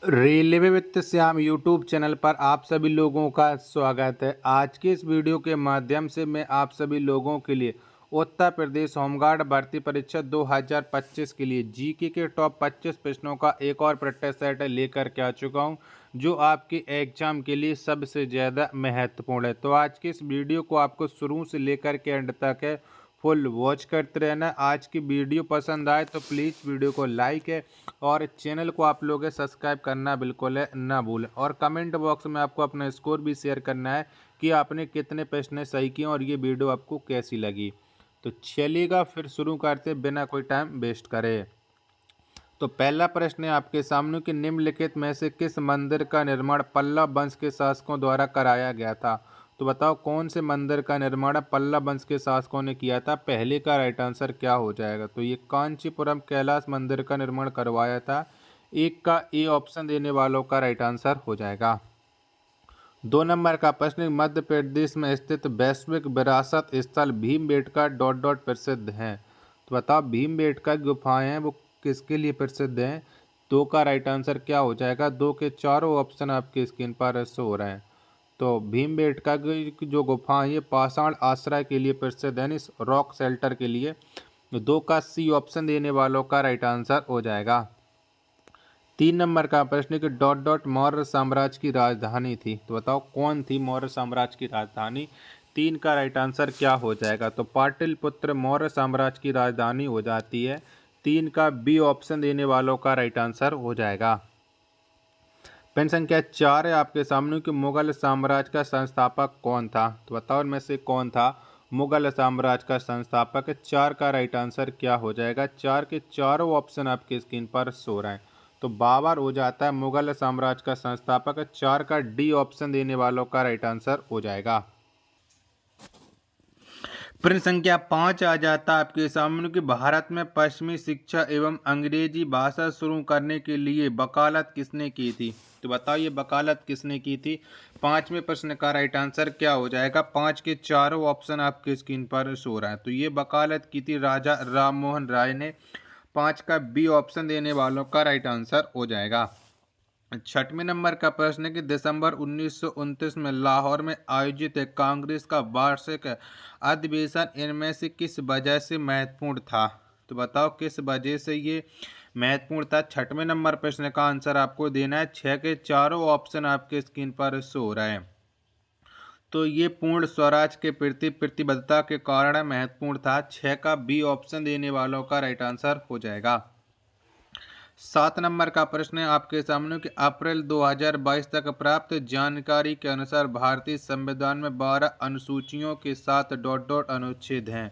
Railway वित्त Shyam YouTube channel पर आप सभी लोगों का स्वागत है। आज के इस वीडियो के माध्यम से मैं आप सभी लोगों के लिए उत्तर प्रदेश होमगार्ड भर्ती परीक्षा 2025 के लिए जीके के टॉप 25 प्रश्नों का एक और प्रैक्टिस सेट लेकर के आ चुका हूं, जो आपके एग्जाम के लिए सबसे ज़्यादा महत्वपूर्ण है। तो आज के इस वीडियो को आपको शुरू से लेकर के एंड तक है फुल वॉच करते रहना। आज की वीडियो पसंद आए तो प्लीज़ वीडियो को लाइक है और चैनल को आप लोग सब्सक्राइब करना बिल्कुल है ना भूलें, और कमेंट बॉक्स में आपको अपना स्कोर भी शेयर करना है कि आपने कितने प्रश्न सही किए और ये वीडियो आपको कैसी लगी। तो चलिएगा फिर शुरू करते बिना कोई टाइम वेस्ट करे। तो पहला प्रश्न है आपके सामने कि निम्नलिखित में से किस मंदिर का निर्माण पल्लव वंश के शासकों द्वारा कराया गया था। तो बताओ कौन से मंदिर का निर्माण पल्लव वंश के शासकों ने किया था। पहले का राइट आंसर क्या हो जाएगा। तो ये कांचीपुरम कैलाश मंदिर का निर्माण करवाया था। एक का ए ऑप्शन देने वालों का राइट आंसर हो जाएगा। 2 नंबर का प्रश्न, मध्य प्रदेश में स्थित वैश्विक विरासत स्थल भीमबेटका डॉट डॉट प्रसिद्ध हैं। तो बताओ भीमबेटका गुफाएं हैं वो किसके लिए प्रसिद्ध हैं। 2 का राइट आंसर क्या हो जाएगा। 2 के चारों ऑप्शन आपकी स्क्रीन पर शो हो रहे हैं। तो भीमबेटका की जो गुफा है ये पाषाण आश्रय के लिए प्रसिद्ध है, इस रॉक शेल्टर के लिए। 2 का सी ऑप्शन देने वालों का राइट आंसर हो जाएगा। 3 नंबर का प्रश्न कि डॉट डॉट मौर्य साम्राज्य की राजधानी थी। तो बताओ कौन थी मौर्य साम्राज्य की राजधानी। 3 का राइट आंसर क्या हो जाएगा। तो पाटलिपुत्र मौर्य साम्राज्य की राजधानी हो जाती है। 3 का बी ऑप्शन देने वालों का राइट आंसर हो जाएगा। प्रश्न संख्या 4 है आपके सामने कि मुगल साम्राज्य का संस्थापक कौन था। तो बताओ इनमें से कौन था मुगल साम्राज्य का संस्थापक। 4 का राइट आंसर क्या हो जाएगा। 4 के चारों ऑप्शन आपकी स्क्रीन पर शो रहे हैं। तो बाबर हो जाता है मुगल साम्राज्य का संस्थापक। 4 का डी ऑप्शन देने वालों का राइट आंसर हो जाएगा। प्रश्न संख्या 5 आ जाता है आपके सामने कि भारत में पश्चिमी शिक्षा एवं अंग्रेजी भाषा शुरू करने के लिए वकालत किसने की थी। तो बताओ ये वकालत किसने की थी। 5वें प्रश्न का राइट आंसर क्या हो जाएगा। 5 के चारों ऑप्शन आपके स्क्रीन पर शो रहा है। तो ये वकालत की थी राजा राम मोहन राय ने। 5 का बी ऑप्शन देने वालों का राइट आंसर हो जाएगा। 6वें नंबर का प्रश्न है कि दिसंबर 1929 में लाहौर में आयोजित कांग्रेस का वार्षिक अधिवेशन इनमें से किस वजह से महत्वपूर्ण था। तो बताओ किस वजह से ये महत्वपूर्ण था। 6वें नंबर प्रश्न का आंसर आपको देना है। 6 के चारों ऑप्शन आपके स्क्रीन पर शो हो रहे हैं। तो ये पूर्ण स्वराज के प्रति प्रतिबद्धता के कारण महत्वपूर्ण था। 6 का बी ऑप्शन देने वालों का राइट आंसर हो जाएगा। 7 नंबर का प्रश्न है आपके सामने कि अप्रैल 2022 तक प्राप्त जानकारी के अनुसार भारतीय संविधान में 12 अनुसूचियों के साथ डॉट डॉट अनुच्छेद हैं।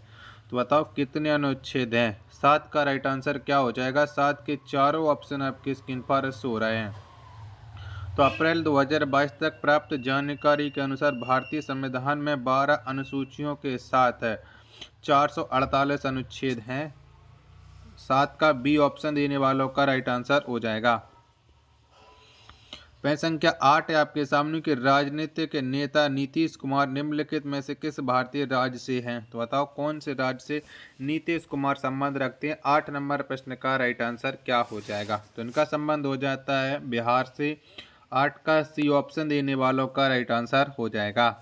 तो बताओ कितने अनुच्छेद हैं। 7 का राइट आंसर क्या हो जाएगा। 7 के चारों ऑप्शन आपकी स्क्रीन पर शो रहे हैं। तो अप्रैल 2022 तक प्राप्त जानकारी के अनुसार भारतीय संविधान में 12 अनुसूचियों के साथ 448 अनुच्छेद हैं। 7 का बी ऑप्शन देने वालों का राइट आंसर हो जाएगा। प्रश्न संख्या 8 है आपके सामने कि राजनीतिक नेता नीतीश कुमार निम्नलिखित में से किस भारतीय राज्य से हैं। तो बताओ कौन से राज्य से नीतीश कुमार संबंध रखते हैं। 8 नंबर प्रश्न का राइट आंसर क्या हो जाएगा। तो इनका संबंध हो जाता है बिहार से। 8 का सी ऑप्शन देने वालों का राइट आंसर हो जाएगा।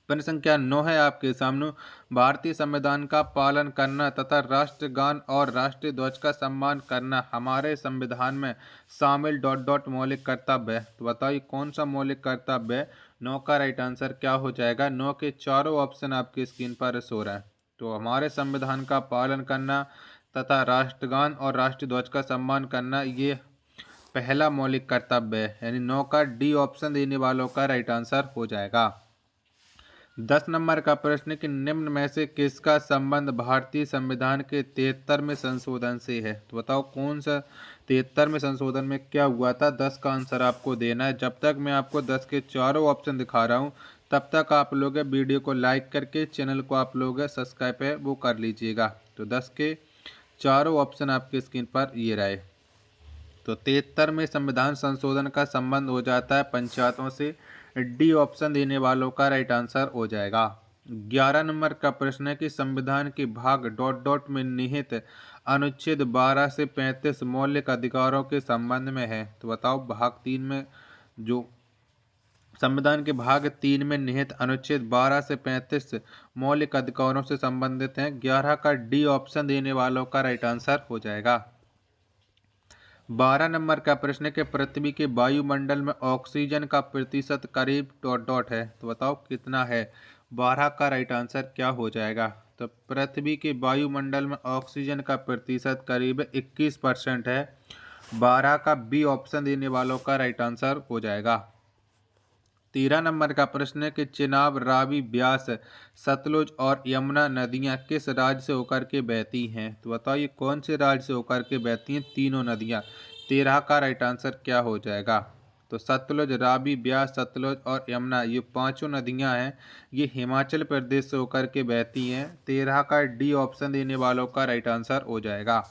प्रश्न संख्या 9 है आपके सामने, भारतीय संविधान का पालन करना तथा राष्ट्रगान और राष्ट्रीय ध्वज का सम्मान करना हमारे संविधान में शामिल डॉट डॉट मौलिक कर्तव्य है। तो बताइए कौन सा मौलिक कर्तव्य है। 9 का राइट आंसर क्या हो जाएगा। 9 के चारों ऑप्शन आपकी स्क्रीन पर शो रहा है। तो हमारे संविधान का पालन करना तथा राष्ट्रगान और राष्ट्रीय ध्वज का सम्मान करना ये पहला मौलिक कर्तव्य है, यानी 9 का डी ऑप्शन देने वालों का राइट आंसर हो जाएगा। 10 नंबर का प्रश्न कि निम्न में से किसका संबंध भारतीय संविधान के 73वें संशोधन से है। तो बताओ कौन सा 73वें संशोधन में क्या हुआ था। 10 का आंसर आपको देना है। जब तक मैं आपको 10 के चारों ऑप्शन दिखा रहा हूँ तब तक आप लोग वीडियो को लाइक करके चैनल को आप लोग सब्सक्राइब है वो कर लीजिएगा। तो 10 के चारों ऑप्शन आपके स्क्रीन पर ये रहे। तो 73वें संविधान संशोधन का संबंध हो जाता है पंचायतों से। डी ऑप्शन देने वालों का राइट आंसर हो जाएगा। 11 नंबर का प्रश्न है कि संविधान के भाग डॉट डॉट में निहित अनुच्छेद 12 से 35 मौलिक अधिकारों के संबंध में है? तो बताओ भाग 3 में जो संविधान के भाग 3 में निहित अनुच्छेद 12 से 35 मौलिक अधिकारों से संबंधित हैं। 11 का डी ऑप्शन देने वालों का राइट आंसर हो जाएगा। 12 नंबर का प्रश्न है कि पृथ्वी के वायुमंडल में ऑक्सीजन का प्रतिशत करीब डॉट डॉट है। तो बताओ कितना है? 12 का राइट आंसर क्या हो जाएगा? तो पृथ्वी के वायुमंडल में ऑक्सीजन का प्रतिशत करीब 21% है। 12 का बी ऑप्शन देने वालों का राइट आंसर हो जाएगा। 13 नंबर का प्रश्न है कि चेनाब, रावी, ब्यास, सतलुज और यमुना नदियां किस राज्य से होकर के बहती हैं? तो बताइए कौन से राज्य से होकर के बहती हैं तीनों नदियां? 13 का राइट आंसर क्या हो जाएगा? तो सतलुज, रावी, ब्यास, सतलुज और यमुना ये पांचों नदियां हैं, ये हिमाचल प्रदेश से होकर के बहती हैं। 13 का डी ऑप्शन देने वालों का राइट आंसर हो जाएगा।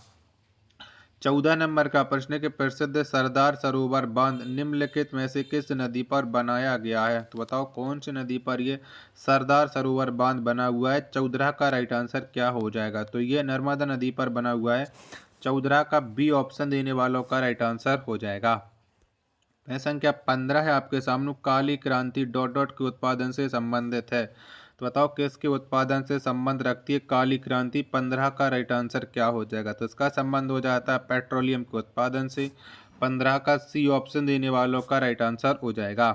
14 नंबर का प्रश्न है कि प्रसिद्ध सरदार सरोवर बांध निम्नलिखित में से किस नदी पर बनाया गया है? तो बताओ कौन सी नदी पर ये सरदार सरोवर बांध बना हुआ है? 14 का राइट आंसर क्या हो जाएगा? तो ये नर्मदा नदी पर बना हुआ है। 14 का बी ऑप्शन देने वालों का राइट आंसर हो जाएगा। संख्या 15 है आपके सामने, काली क्रांति डॉट डॉट के उत्पादन से संबंधित है। तो बताओ किसके उत्पादन से संबंध रखती है काली क्रांति? 15 का राइट आंसर क्या हो जाएगा? तो इसका संबंध हो जाता है पेट्रोलियम के उत्पादन से। 15 का सी ऑप्शन देने वालों का राइट आंसर हो जाएगा।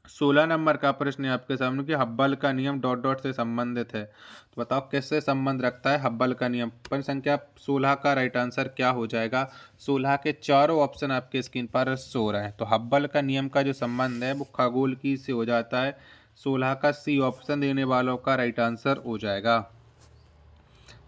16 नंबर का प्रश्न है आपके सामने कि हब्बल का नियम डॉट डॉट से संबंधित है। तो बताओ किससे संबंध रखता है हब्बल का नियम? प्रश्न संख्या 16 का राइट आंसर क्या हो जाएगा? 16 के चारों ऑप्शन आपके स्क्रीन पर शो रहे हैं। तो हब्बल का नियम का जो संबंध है वो खगोल की से हो जाता है। 16 का सी ऑप्शन देने वालों का राइट आंसर हो जाएगा।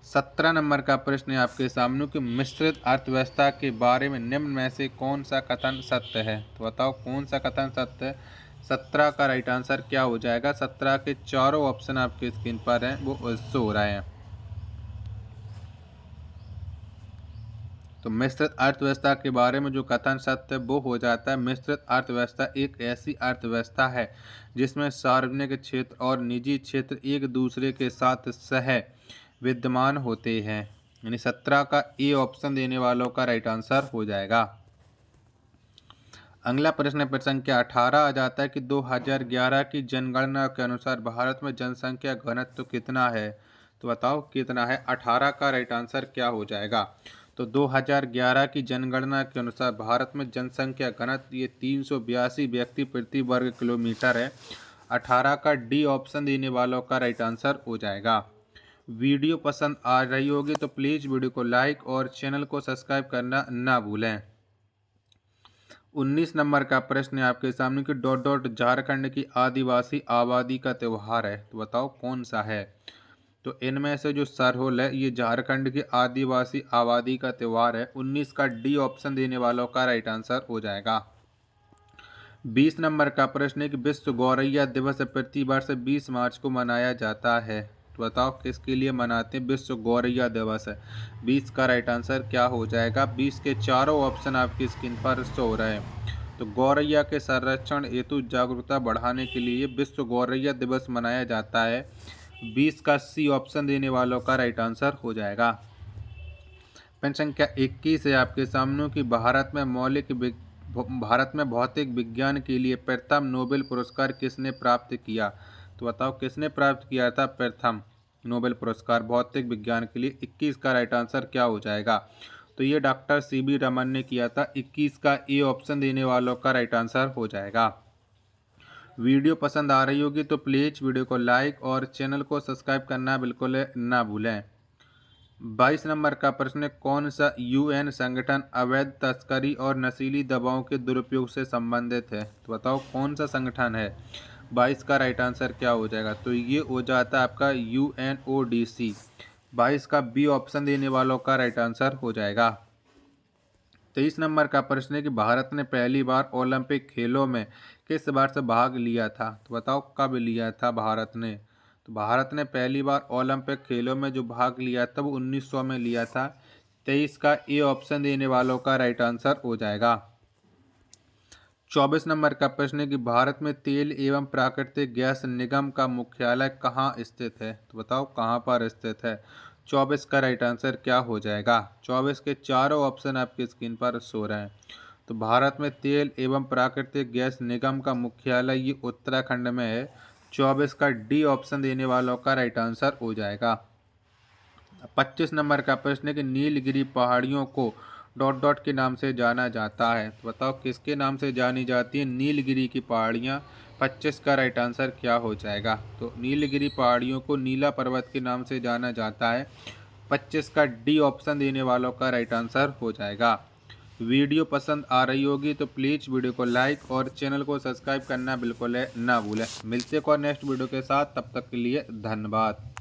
17 नंबर का प्रश्न है आपके सामने कि मिश्रित अर्थव्यवस्था के बारे में निम्न में से कौन सा कथन सत्य है? तो बताओ कौन सा कथन सत्य है? 17 का राइट आंसर क्या हो जाएगा? 17 के चारों ऑप्शन आपके स्क्रीन पर हैं, वो शो हो रहे हैं। तो मिश्रित अर्थव्यवस्था के बारे में जो कथन सत्य है वो हो जाता है मिश्रित अर्थव्यवस्था एक ऐसी अर्थव्यवस्था है जिसमें सार्वजनिक क्षेत्र और निजी क्षेत्र एक दूसरे के साथ सह विद्यमान होते हैं। यानी 17 का ए ऑप्शन देने वालों का राइट आंसर हो जाएगा। अगला प्रश्न संख्या 18 आ जाता है कि 2011 की जनगणना के अनुसार भारत में जनसंख्या घनत्व कितना है? तो बताओ कितना है? 18 का राइट आंसर क्या हो जाएगा? तो 2011 की जनगणना के अनुसार भारत में जनसंख्या घनत्व ये 382 व्यक्ति प्रति वर्ग किलोमीटर है। 18 का डी ऑप्शन देने वालों का राइट आंसर हो जाएगा। वीडियो पसंद आ रही होगी तो प्लीज़ वीडियो को लाइक और चैनल को सब्सक्राइब करना ना भूलें। 19 नंबर का प्रश्न है आपके सामने कि डॉट डॉट झारखंड की आदिवासी आबादी का त्यौहार है। तो बताओ कौन सा है? तो इनमें से जो सरहुल है ये झारखंड की आदिवासी आबादी का त्यौहार है। 19 का डी ऑप्शन देने वालों का राइट आंसर हो जाएगा। 20 नंबर का प्रश्न है कि विश्व गौरैया दिवस प्रतिवर्ष 20 मार्च को मनाया जाता है। तो बताओ किसके लिए मनाते हैं विश्व गौरैया दिवस? 20 का राइट आंसर क्या हो जाएगा? 20 के चारों ऑप्शन आपकी स्क्रीन पर शो हो रहे हैं। तो गौरैया के संरक्षण हेतु जागरूकता बढ़ाने के लिए विश्व गौरैया दिवस मनाया जाता है। 20 का सी ऑप्शन देने वालों का राइट आंसर हो जाएगा। प्रश्न संख्या 21 है आपके सामने कि भारत में भौतिक विज्ञान के लिए प्रथम नोबेल पुरस्कार किसने प्राप्त किया? तो बताओ किसने प्राप्त किया था प्रथम नोबेल पुरस्कार भौतिक विज्ञान के लिए? 21 का राइट आंसर क्या हो जाएगा? तो ये डॉक्टर सीवी रमन ने किया था। 21 का ए ऑप्शन देने वालों का राइट आंसर हो जाएगा। वीडियो पसंद आ रही होगी तो प्लीज़ वीडियो को लाइक और चैनल को सब्सक्राइब करना बिल्कुल ना भूलें। 22 नंबर का प्रश्न, कौन सा यूएन संगठन अवैध तस्करी और नशीली दवाओं के दुरुपयोग से संबंधित है? तो बताओ कौन सा संगठन है? 22 का राइट आंसर क्या हो जाएगा? तो ये हो जाता है आपका UNODC। 22 का बी ऑप्शन देने वालों का राइट आंसर हो जाएगा। 23 नंबर का प्रश्न है कि भारत ने पहली बार ओलंपिक खेलों में किस वर्ष भाग लिया था? तो बताओ कब लिया था भारत ने? तो भारत ने पहली बार ओलंपिक खेलों में जो भाग लिया था वो 1900 में लिया था। 23 का ए ऑप्शन देने वालों का राइट आंसर हो जाएगा। 24 नंबर का प्रश्न है कि भारत में तेल एवं प्राकृतिक गैस निगम का मुख्यालय कहाँ स्थित है? तो बताओ कहाँ पर स्थित है? 24 का राइट आंसर क्या हो जाएगा? 24 के चारों ऑप्शन आपकी स्क्रीन पर शो रहे हैं। तो भारत में तेल एवं प्राकृतिक गैस निगम का मुख्यालय ये उत्तराखंड में है। 24 का डी ऑप्शन देने वालों का राइट आंसर हो जाएगा। 25 नंबर का प्रश्न है कि नीलगिरी पहाड़ियों को डॉट डॉट के नाम से जाना जाता है। तो बताओ किसके नाम से जानी जाती है नीलगिरी की पहाड़ियाँ? 25 का राइट आंसर क्या हो जाएगा? तो नीलगिरी पहाड़ियों को नीला पर्वत के नाम से जाना जाता है। 25 का डी ऑप्शन देने वालों का राइट आंसर हो जाएगा। वीडियो पसंद आ रही होगी तो प्लीज़ वीडियो को लाइक और चैनल को सब्सक्राइब करना बिल्कुल ना भूलें। मिलते हैं और नेक्स्ट वीडियो के साथ, तब तक के लिए धन्यवाद।